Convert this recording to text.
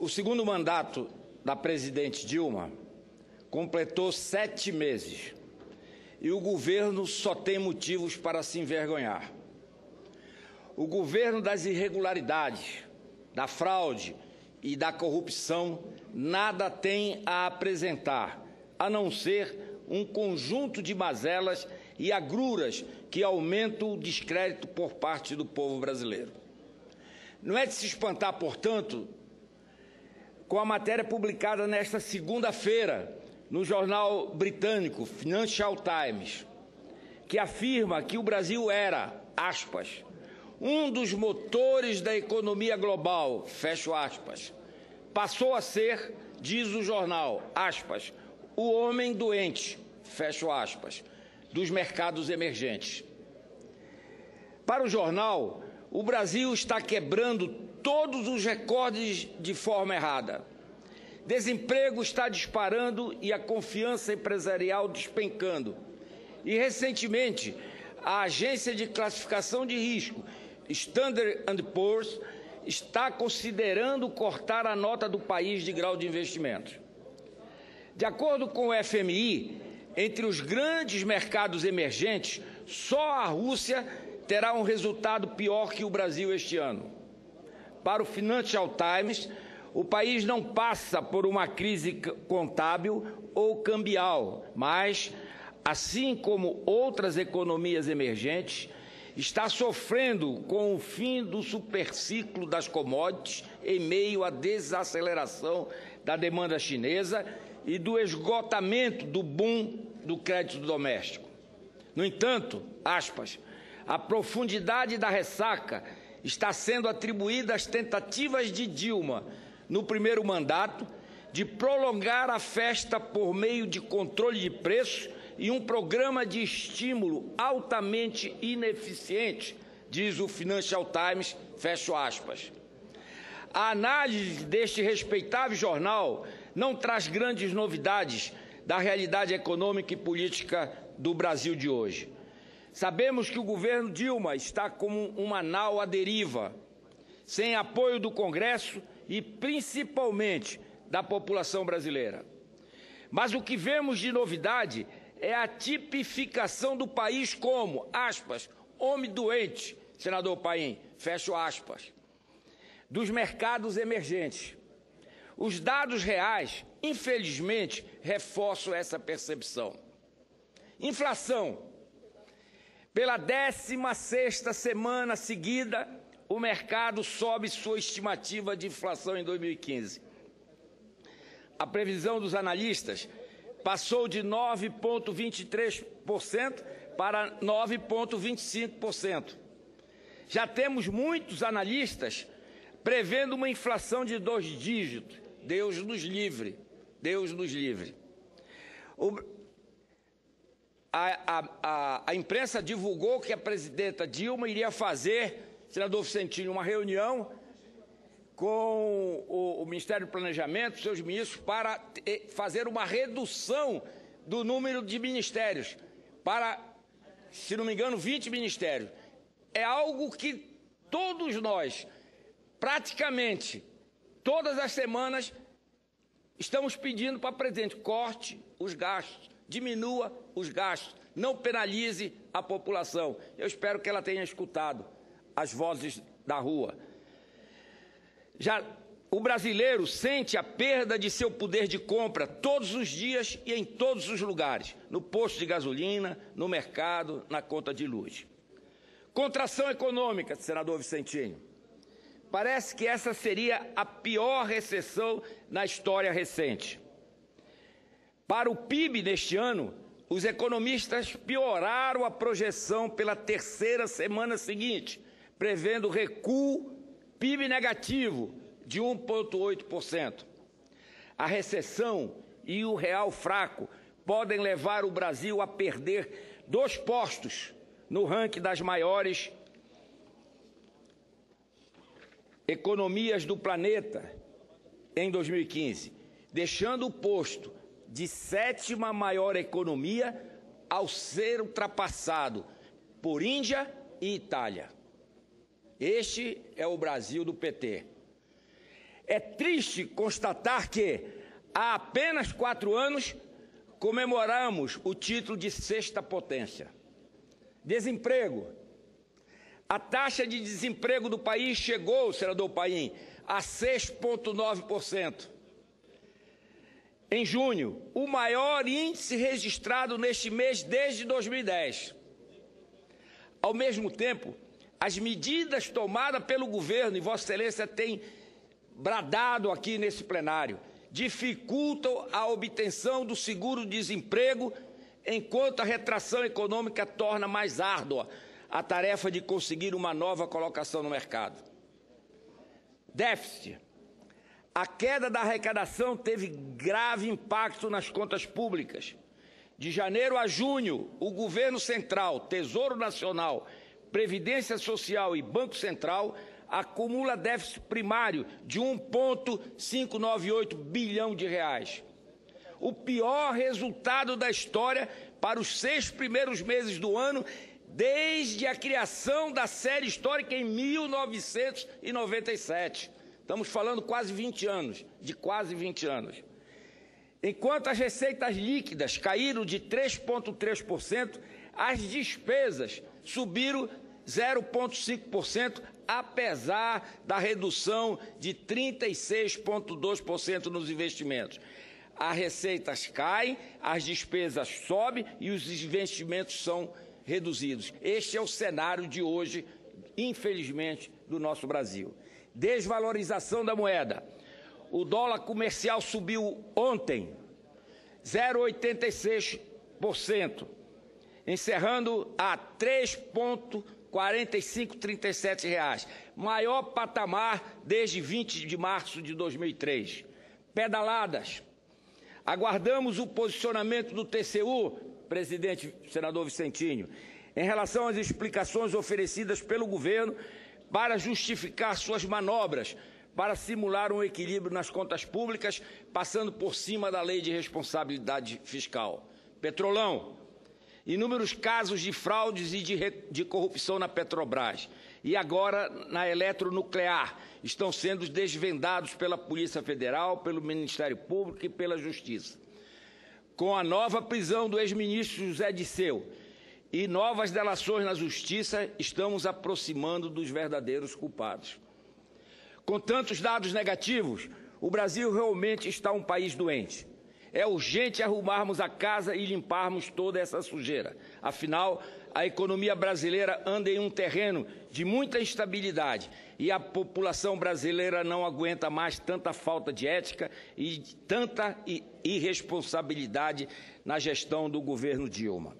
O segundo mandato da presidente Dilma completou 7 meses e o governo só tem motivos para se envergonhar. O governo das irregularidades, da fraude e da corrupção nada tem a apresentar, a não ser um conjunto de mazelas e agruras que aumentam o descrédito por parte do povo brasileiro. Não é de se espantar, portanto, com a matéria publicada nesta segunda-feira no jornal britânico Financial Times, que afirma que o Brasil era, aspas, um dos motores da economia global, fecho aspas, passou a ser, diz o jornal, aspas, o homem doente, fecho aspas, dos mercados emergentes. Para o jornal, o Brasil está quebrando todos os recordes de forma errada. Desemprego está disparando e a confiança empresarial despencando. E, recentemente, a agência de classificação de risco, Standard & Poor's, está considerando cortar a nota do país de grau de investimento. De acordo com o FMI, entre os grandes mercados emergentes, só a Rússia terá um resultado pior que o Brasil este ano. Para o Financial Times, o país não passa por uma crise contábil ou cambial, mas, assim como outras economias emergentes, está sofrendo com o fim do superciclo das commodities em meio à desaceleração da demanda chinesa e do esgotamento do boom do crédito doméstico. No entanto, aspas, a profundidade da ressaca está sendo atribuída às tentativas de Dilma, no primeiro mandato, de prolongar a festa por meio de controle de preços e um programa de estímulo altamente ineficiente, diz o Financial Times, fecho aspas. A análise deste respeitável jornal não traz grandes novidades da realidade econômica e política do Brasil de hoje. Sabemos que o governo Dilma está como uma nau à deriva, sem apoio do Congresso e principalmente da população brasileira. Mas o que vemos de novidade é a tipificação do país como, aspas, homem doente, senador Paim, fecho aspas, dos mercados emergentes. Os dados reais, infelizmente, reforçam essa percepção. Inflação. Pela 16ª semana seguida, o mercado sobe sua estimativa de inflação em 2015. A previsão dos analistas passou de 9,23% para 9,25%. Já temos muitos analistas prevendo uma inflação de 2 dígitos. Deus nos livre, Deus nos livre. A imprensa divulgou que a presidenta Dilma iria fazer, senador Vicentinho, uma reunião com o Ministério do Planejamento, seus ministros, para fazer uma redução do número de ministérios, para, se não me engano, 20 ministérios. É algo que todos nós, praticamente, todas as semanas, estamos pedindo para a presidente, corte os gastos, diminua os gastos, não penalize a população. Eu espero que ela tenha escutado as vozes da rua. Já o brasileiro sente a perda de seu poder de compra todos os dias e em todos os lugares, no posto de gasolina, no mercado, na conta de luz. Contração econômica, senador Vicentinho. Parece que essa seria a pior recessão na história recente. Para o PIB neste ano, os economistas pioraram a projeção pela 3ª semana seguinte, prevendo recuo PIB negativo de 1,8%. A recessão e o real fraco podem levar o Brasil a perder 2 postos no ranking das maiores economias do planeta em 2015, deixando o posto de 7ª maior economia ao ser ultrapassado por Índia e Itália. Este é o Brasil do PT. É triste constatar que, há apenas 4 anos, comemoramos o título de sexta potência. Desemprego. A taxa de desemprego do país chegou, senador Paim, a 6,9%. Em junho, o maior índice registrado neste mês desde 2010. Ao mesmo tempo, as medidas tomadas pelo governo, e Vossa Excelência tem bradado aqui nesse plenário, dificultam a obtenção do seguro-desemprego, enquanto a retração econômica torna mais árdua a tarefa de conseguir uma nova colocação no mercado. Déficit. A queda da arrecadação teve grave impacto nas contas públicas. De janeiro a junho, o Governo Central, Tesouro Nacional, Previdência Social e Banco Central acumula déficit primário de 1,598 bilhão de reais. O pior resultado da história para os 6 primeiros meses do ano, desde a criação da série histórica em 1997. Estamos falando quase 20 anos, de quase 20 anos. Enquanto as receitas líquidas caíram de 3,3%, as despesas subiram 0,5%, apesar da redução de 36,2% nos investimentos. As receitas caem, as despesas sobem e os investimentos são reduzidos. Este é o cenário de hoje, infelizmente, do nosso Brasil. Desvalorização da moeda. O dólar comercial subiu ontem 0,86%, encerrando a R$ 3,4537, maior patamar desde 20 de março de 2003. Pedaladas. Aguardamos o posicionamento do TCU, presidente senador Vicentinho, em relação às explicações oferecidas pelo governo para justificar suas manobras, para simular um equilíbrio nas contas públicas, passando por cima da lei de responsabilidade fiscal. Petrolão. Inúmeros casos de fraudes e de corrupção na Petrobras e agora na eletronuclear estão sendo desvendados pela Polícia Federal, pelo Ministério Público e pela Justiça. Com a nova prisão do ex-ministro José Disseu e novas delações na Justiça, estamos aproximando dos verdadeiros culpados. Com tantos dados negativos, o Brasil realmente está um país doente. É urgente arrumarmos a casa e limparmos toda essa sujeira. Afinal, a economia brasileira anda em um terreno de muita instabilidade e a população brasileira não aguenta mais tanta falta de ética e tanta irresponsabilidade na gestão do governo Dilma.